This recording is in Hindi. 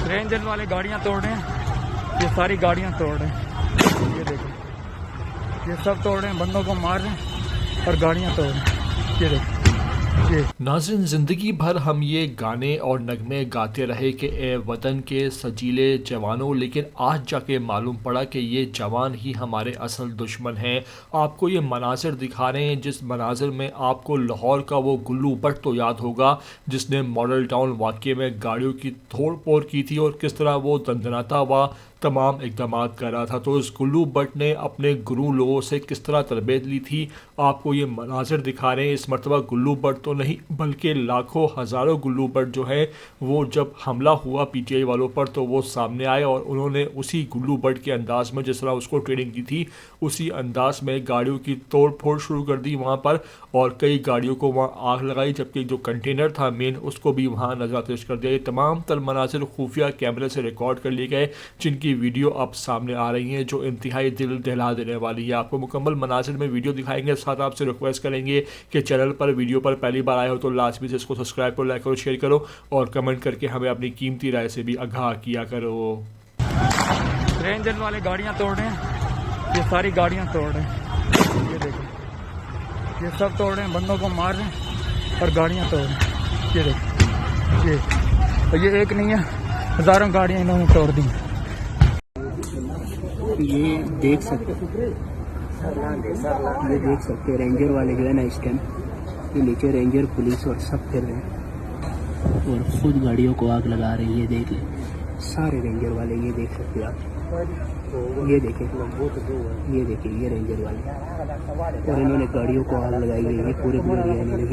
रेंजर वाले गाड़ियां तोड़ रहे हैं, ये सारी गाड़ियां तोड़ रहे हैं। ये देखो, ये सब तोड़ रहे हैं, बंदों को मार रहे हैं और गाड़ियां तोड़ रहे हैं। ये देखो। नाज़रीन, ज़िंदगी भर हम ये गाने और नगमे गाते रहे कि ए वतन के सजीले जवानों, लेकिन आज जाके मालूम पड़ा कि ये जवान ही हमारे असल दुश्मन हैं। आपको ये मनाज़िर दिखा रहे हैं, जिस मनाज़िर में आपको लाहौर का वो गुल्लू भट्ट तो याद होगा जिसने मॉडल टाउन वाक़े में गाड़ियों की तोड़ फोड़ की थी और किस तरह वो दंदनाता हुआ तमाम इकदाम कर रहा था। तो इस गुल्लू भट्ट ने अपने गुरु लोगों से किस तरह तरबियत ली थी, आपको ये मनाज़िर दिखा रहे हैं। इस मरतबा गुल्लू भट्ट तो नहीं बल्कि लाखों हज़ारों गुल्लू भट्ट जो है वो जब हमला हुआ पीटीआई वालों पर तो वो सामने आए और उन्होंने उसी गुल्लू भट्ट के अंदाज़ में जिस तरह उसको ट्रेनिंग दी थी उसी अंदाज़ में गाड़ियों की तोड़ फोड़ शुरू कर दी वहाँ पर, और कई गाड़ियों को वहाँ आग लगाई, जबकि जो कंटेनर था मेन उसको भी वहाँ नज़रअंदाज कर दिया। ये तमाम तर मनाज़िर खुफिया कैमरे से रिकॉर्ड कर लिए गए, जिनकी वीडियो अब सामने आ रही हैं जो इंतहाई दिल दहला देने वाली है। आपको मुकम्मल मनाज़िर में वीडियो दिखाएंगे, साथ आपसे रिक्वेस्ट करेंगे कि चैनल पर वीडियो पर पहली बार आए हो तो लाजमी से इसको सब्सक्राइब करो, लाइक करो, शेयर करो और कमेंट करके हमें अपनी कीमती राय से भी आगाह किया करो। रेंजर वाले गाड़ियां तोड़ रहे हैं, ये सारी गाड़ियां तोड़ रहे हैं। ये देखो, ये सब तोड़ रहे हैं, बंदों को मार रहे हैं और गाड़ियां तोड़ रहे हैं। ये देखो, ये एक नहीं है, हज़ारों गाड़ियां इन्होंने तोड़ दी। ये देख सकते रेंजर वाले जो है ना इस टाइम ये नीचे रेंजर पुलिस और सब फिर रहे हैं और खुद गाड़ियों को आग लगा रहे हैं। ये देख लें सारे रेंजर वाले, ये देख सकते आप, ये देखें, ये देखिए ये रेंजर वाले और इन्होंने गाड़ियों को आग लगाई है, ये पूरे गाड़ियाँ इन्होंने